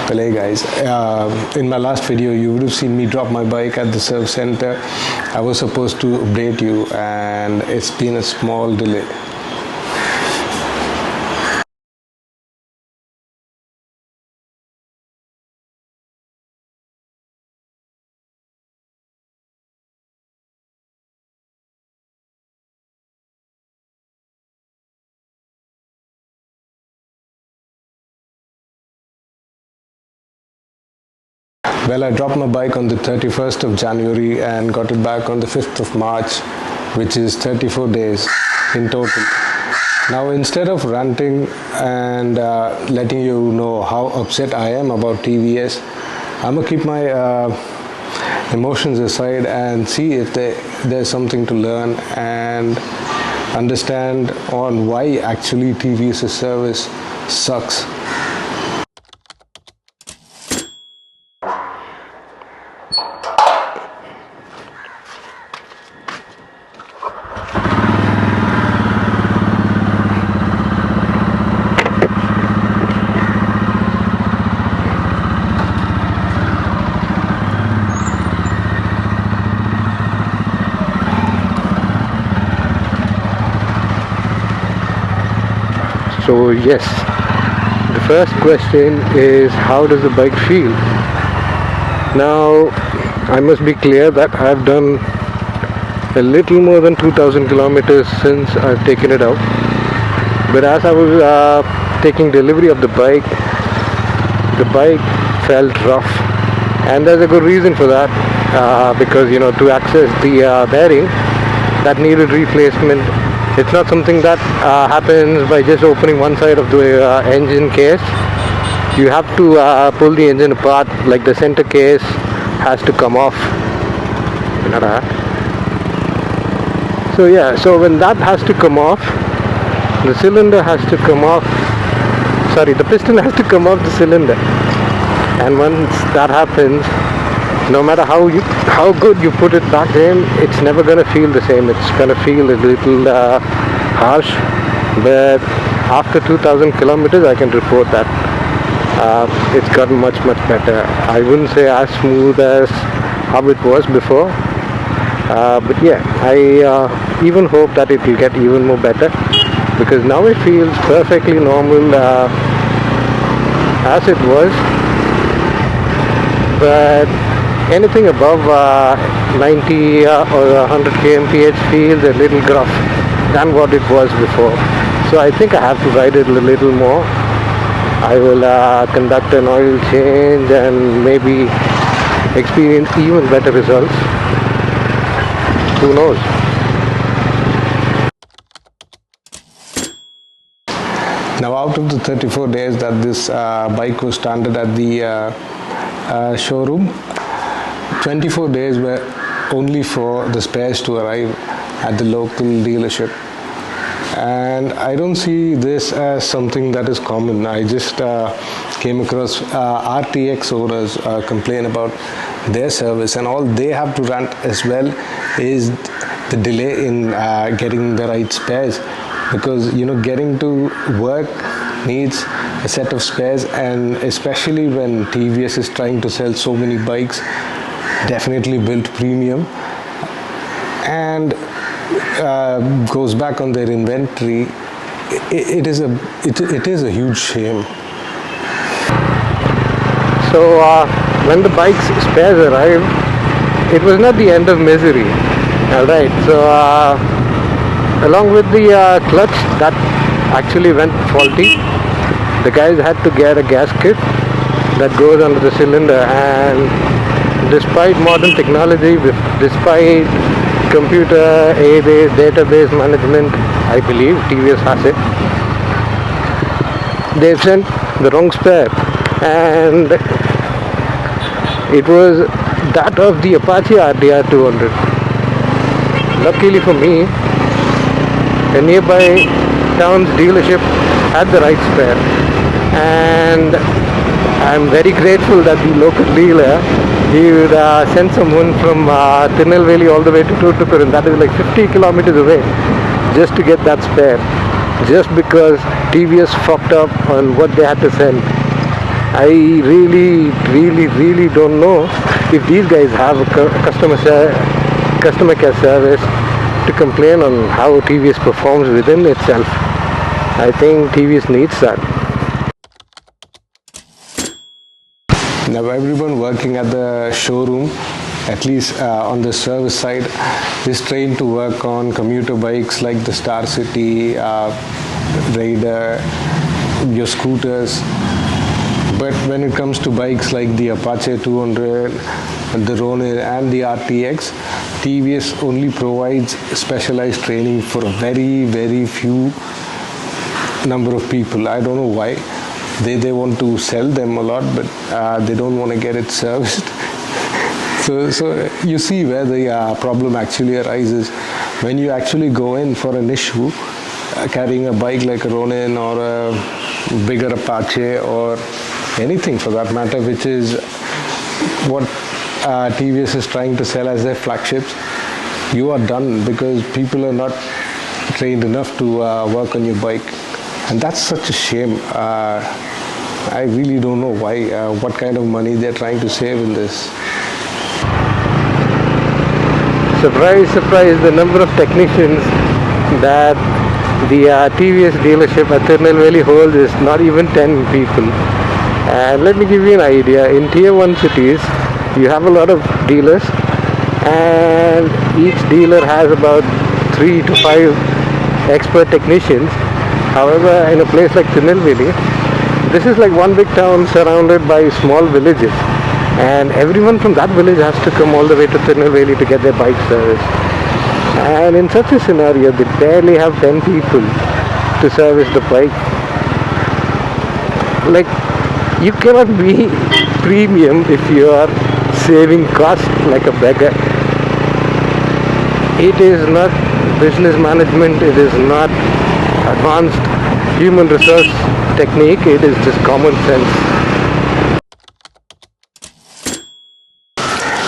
Well, hey guys, in my last video you would have seen me drop my bike at the service center. I was supposed to update you and it's been a small delay. Well, I dropped my bike on the 31st of January and got it back on the 5th of March, which is 34 days in total. Now, instead of ranting and letting you know how upset I am about TVS, I'm gonna keep my emotions aside and see if there's something to learn and understand on why actually TVS service sucks. So yes, the first question is, how does the bike feel? Now, I must be clear that I've done a little more than 2000 kilometers since I've taken it out. But as I was taking delivery of the bike felt rough, and there's a good reason for that, because to access the bearing that needed replacement. It's not something that happens by just opening one side of the engine case. You have to pull the engine apart, like the center case has to come off. So when that has to come off, the cylinder has to come off, the piston has to come off the cylinder. And once that happens, no matter how good you put it back in, it's never going to feel the same. It's going to feel a little harsh. But after 2000 kilometers, I can report that it's gotten much better. I wouldn't say as smooth as how it was before, but yeah, I even hope that it will get even more better, because now it feels perfectly normal as it was. But anything above 90 or 100 kmph feels a little gruff than what it was before. So I think I have to ride it a little more. I will conduct an oil change and maybe experience even better results. Who knows? Now, out of the 34 days that this bike was stranded at the showroom, 24 days were only for the spares to arrive at the local dealership, and I don't see this as something that is common. I just came across RTX owners complain about their service, and all they have to rant as well is the delay in getting the right spares, because getting to work needs a set of spares, and especially when TVS is trying to sell so many bikes, definitely built premium, and goes back on their inventory. It is a huge shame. So when the bike's spares arrived, it was not the end of misery. Alright, so along with the clutch that actually went faulty, the guys had to get a gasket that goes under the cylinder, and despite modern technology, despite computer aided database management, I believe TVS has it, they sent the wrong spare, and it was that of the Apache RDR 200. Luckily for me, a nearby town's dealership had the right spare, and I'm very grateful that the local dealer, he would send someone from Tirunelveli all the way to Tuticorin, that is like 50 kilometers away, just to get that spare, just because TVS fucked up on what they had to send. I really don't know if these guys have a customer care service to complain on how TVS performs within itself. I think TVS needs that. Now everyone working at the showroom, at least on the service side, is trained to work on commuter bikes like the Star City, Raider, your scooters. But when it comes to bikes like the Apache 200, the Ronin and the RTX, TVS only provides specialized training for a very few number of people. I don't know why. They want to sell them a lot, but they don't want to get it serviced. So you see where the problem actually arises. When you actually go in for an issue, carrying a bike like a Ronin or a bigger Apache or anything for that matter, which is what TVS is trying to sell as their flagships, you are done because people are not trained enough to work on your bike. And that's such a shame. I really don't know why, what kind of money they're trying to save in this. Surprise, surprise, the number of technicians that the TVS dealership at Tirunelveli holds is not even 10 people. And let me give you an idea. In tier 1 cities, you have a lot of dealers, and each dealer has about 3 to 5 expert technicians. However, in a place like Tirunelveli, this is like one big town surrounded by small villages, and everyone from that village has to come all the way to Tirunelveli to get their bike serviced. And in such a scenario, they barely have 10 people to service the bike. Like, you cannot be premium if you are saving cost like a beggar. It is not business management, it is not advanced human resource technique, it is just common sense.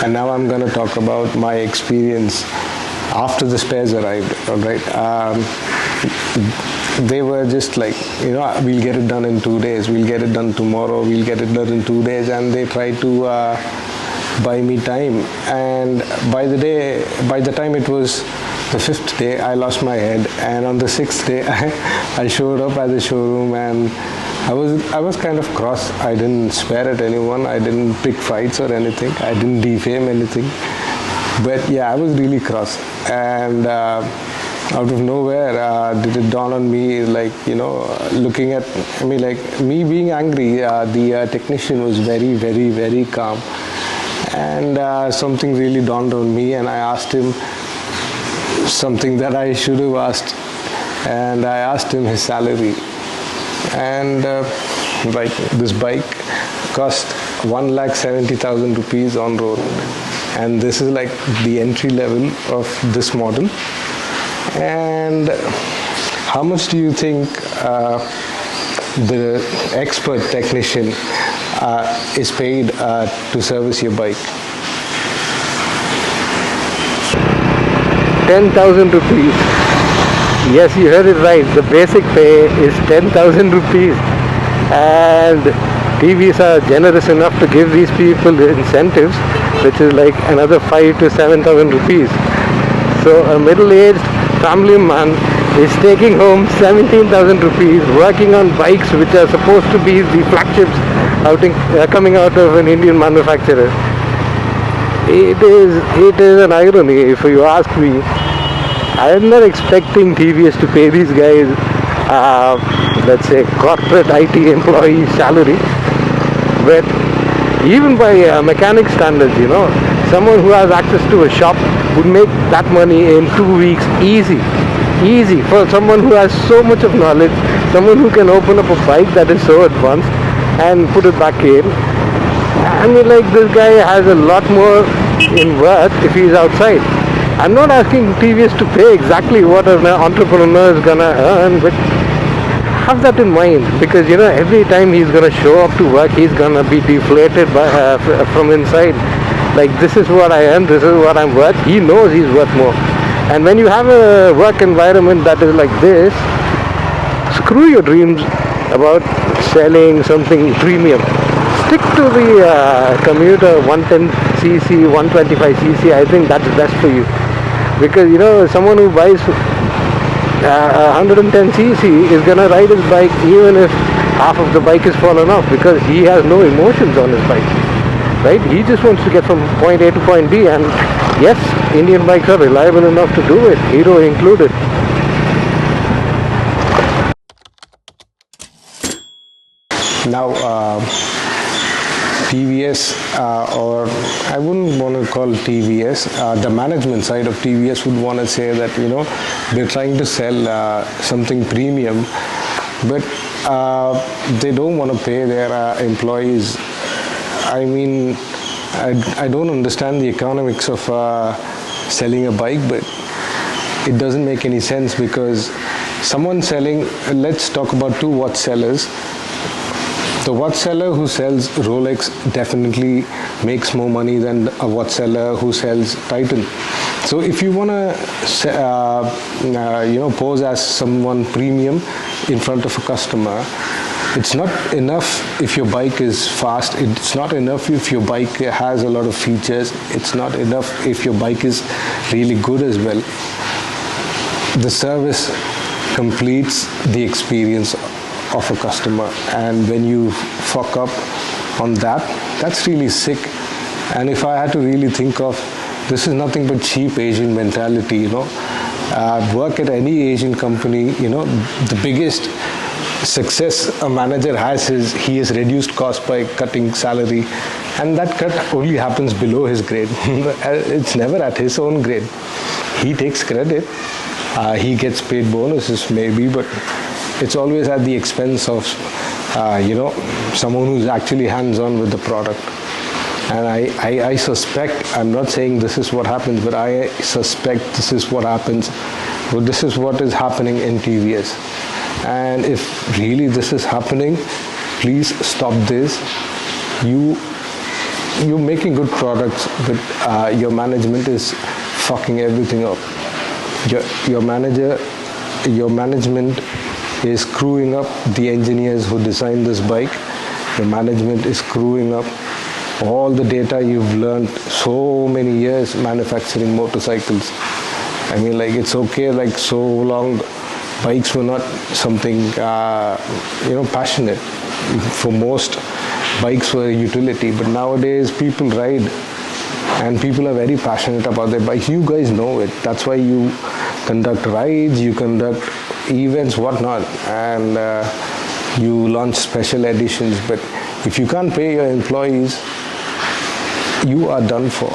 And now I'm going to talk about my experience after the spares arrived. All right, they were just like, we'll get it done in 2 days, we'll get it done tomorrow, we'll get it done in 2 days, and they tried to buy me time. And by the time it was the 5th day, I lost my head, and on the 6th day, I showed up at the showroom, and I was kind of cross. I didn't swear at anyone, I didn't pick fights or anything, I didn't defame anything. But yeah, I was really cross, and out of nowhere did it dawn on me, like, looking at me, like me being angry, the technician was very calm, and something really dawned on me, and I asked him something that I should have asked, and I asked him his salary. And like, this bike cost 1,70,000 rupees on road, and this is like the entry level of this model. And how much do you think the expert technician is paid to service your bike? 10,000 rupees. Yes, you heard it right. The basic pay is 10,000 rupees. And TVs are generous enough to give these people the incentives, which is like another 5 to 7,000 rupees. So a middle-aged family man is taking home 17,000 rupees working on bikes which are supposed to be the flagships coming out of an Indian manufacturer. It is an irony, if you ask me. I am not expecting TVS to pay these guys, let's say, corporate IT employee salary. But even by mechanic standards, someone who has access to a shop would make that money in 2 weeks easy. For someone who has so much of knowledge, someone who can open up a bike that is so advanced and put it back in. I mean, like, this guy has a lot more in worth if he's outside. I'm not asking TVS to pay exactly what an entrepreneur is gonna earn, but have that in mind, because every time he's gonna show up to work, he's gonna be deflated from inside. Like, this is what I earn, this is what I'm worth. He knows he's worth more. And when you have a work environment that is like this, screw your dreams about selling something premium. stick to the commuter 110cc, 125cc. I think that's best for you, because someone who buys 110cc is gonna ride his bike even if half of the bike is fallen off, because he has no emotions on his bike, right? He just wants to get from point A to point B, and yes, Indian bikes are reliable enough to do it, Hero included. Now, TVS, or I wouldn't want to call TVS, the management side of TVS would want to say that, they're trying to sell something premium, but they don't want to pay their employees. I mean, I don't understand the economics of selling a bike, but it doesn't make any sense, because someone selling, let's talk about two watch sellers. The watch seller who sells Rolex definitely makes more money than a watch seller who sells Titan. So if you want to, pose as someone premium in front of a customer, it's not enough if your bike is fast. It's not enough if your bike has a lot of features. It's not enough if your bike is really good as well. The service completes the experience of a customer, and when you fuck up on that, that's really sick. And if I had to really think of, this is nothing but cheap Asian mentality, work at any Asian company, the biggest success a manager has is he has reduced cost by cutting salary, and that cut only happens below his grade. It's never at his own grade. He takes credit, he gets paid bonuses maybe, but it's always at the expense of, someone who's actually hands-on with the product. And I suspect, I'm not saying this is what happens, but I suspect this is what happens. Well, this is what is happening in TVS. And if really this is happening, please stop this. You're making good products, but your management is fucking everything up. Your management is screwing up the engineers who designed this bike. The management is screwing up all the data you've learned so many years manufacturing motorcycles. I mean, it's okay, so long bikes were not something, passionate. For most, bikes were a utility, but nowadays people ride and people are very passionate about their bikes. You guys know it. That's why you conduct rides, you conduct events, whatnot, and you launch special editions. But if you can't pay your employees, you are done for.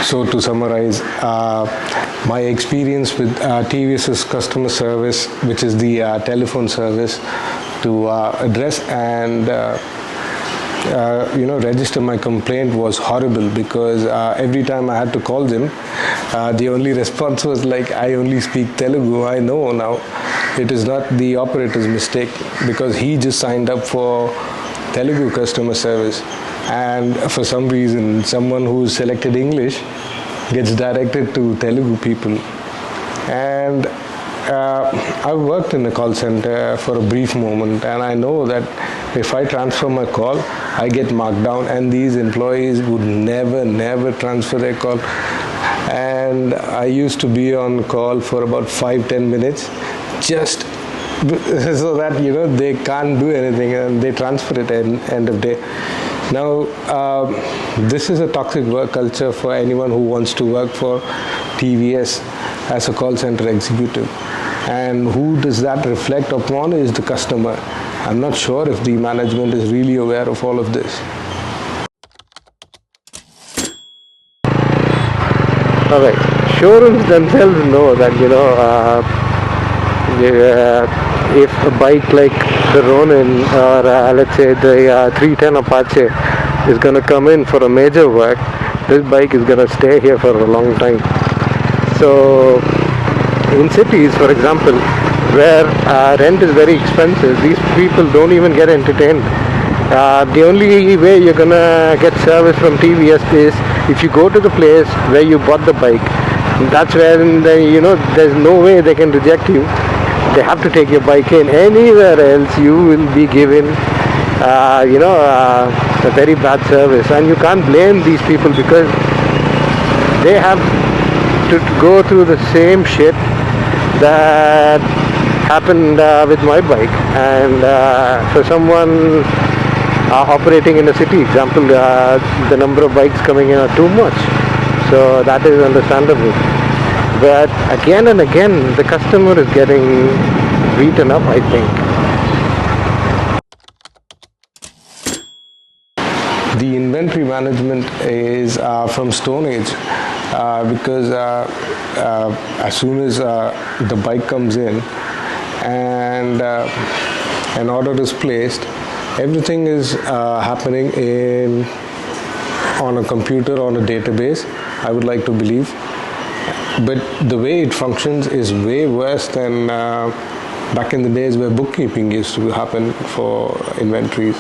So to summarize, my experience with TVS's customer service, which is the telephone service, to address and register my complaint was horrible, because every time I had to call them, the only response was I only speak Telugu. I know now it is not the operator's mistake, because he just signed up for Telugu customer service, and for some reason someone who selected English gets directed to Telugu people. And I worked in a call center for a brief moment, and I know that if I transfer my call, I get marked down, and these employees would never transfer their call. And I used to be on call for about 5-10 minutes, just so that they can't do anything, and they transfer it at end of day. Now, this is a toxic work culture for anyone who wants to work for TVS as a call center executive. And who does that reflect upon is the customer. I'm not sure if the management is really aware of all of this. Alright, showrooms themselves know that, if a bike like the Ronin or let's say the 310 Apache is going to come in for a major work, this bike is going to stay here for a long time. So in cities, for example, where rent is very expensive, these people don't even get entertained. The only way you're gonna get service from TVS is if you go to the place where you bought the bike That's when there's no way they can reject you. They have to take your bike in. Anywhere else, you will be given, a very bad service, and you can't blame these people because they have to go through the same shit that happened with my bike. And for someone operating in a city, example, the number of bikes coming in are too much, so that is understandable. But again and again, the customer is getting beaten up, I think. The inventory management is from Stone Age because as soon as the bike comes in and an order is placed, everything is happening on a computer, on a database, I would like to believe. But the way it functions is way worse than back in the days where bookkeeping used to happen for inventories.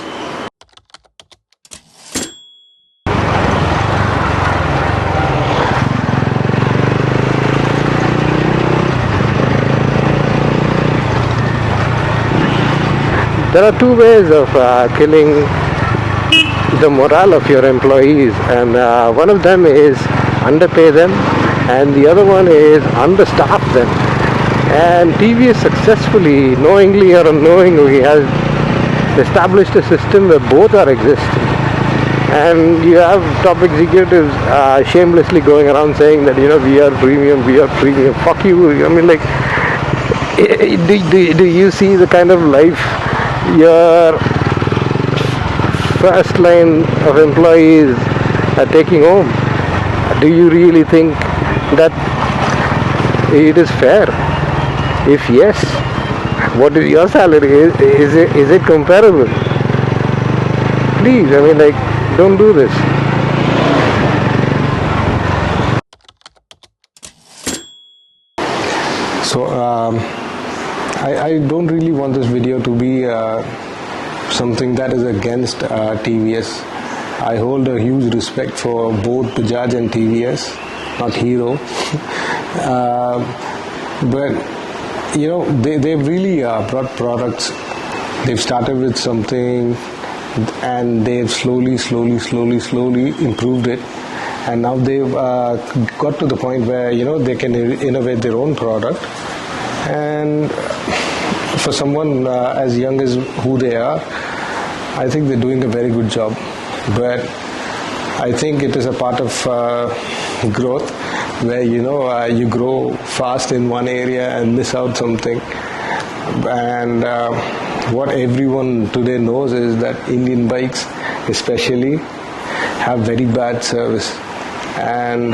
There are two ways of killing the morale of your employees, and one of them is underpay them, and the other one is understaff them. And TVS successfully, knowingly or unknowingly, has established a system where both are existing. And you have top executives shamelessly going around saying that we are premium, we are premium. Fuck you! I mean, like, do you see the kind of life your first line of employees are taking home? Do you really think that it is fair? If yes, what is your salary? Is it comparable? Please, I mean, like, don't do this. So I don't really want this video to be something that is against TVS. I hold a huge respect for both Bajaj and TVS, not Hero. But they've really brought products. They've started with something and they've slowly improved it, and now they've got to the point where they can innovate their own product. And for someone as young as who they are, I think they're doing a very good job. But I think it is a part of growth where you grow fast in one area and miss out something. And what everyone today knows is that Indian bikes especially have very bad service. And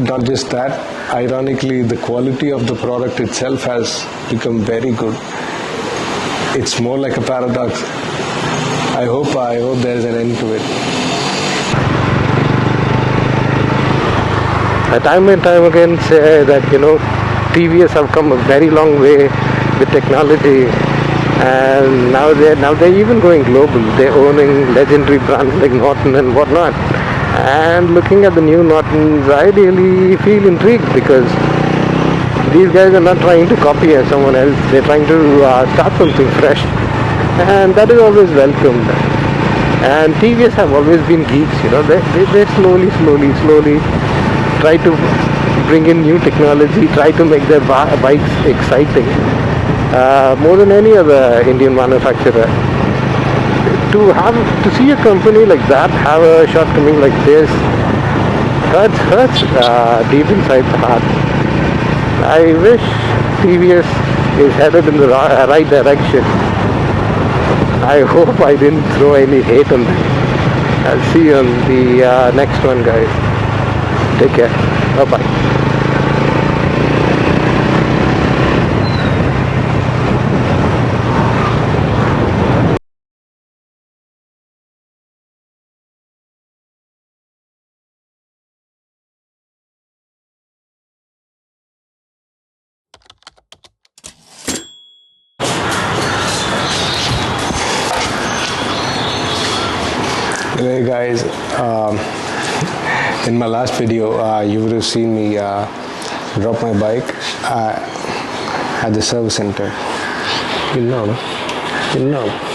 not just that, ironically, the quality of the product itself has become very good. It's more like a paradox. I hope there is an end to it. I time and time again say that TVS have come a very long way with technology, and now they're even going global. They're owning legendary brands like Norton and whatnot. And looking at the new Nortons, I really feel intrigued because these guys are not trying to copy someone else. They're trying to start something fresh, and that is always welcomed. And TVS have always been geeks. They slowly try to bring in new technology, try to make their bikes exciting, more than any other Indian manufacturer. To see a company like that have a shortcoming like this hurts deep inside the heart. I wish TVS is headed in the right direction. I hope I didn't throw any hate on them. I'll see you on the next one, guys. Take care. Bye-bye. Hey guys, In my last video, you would have seen me drop my bike at the service center. No.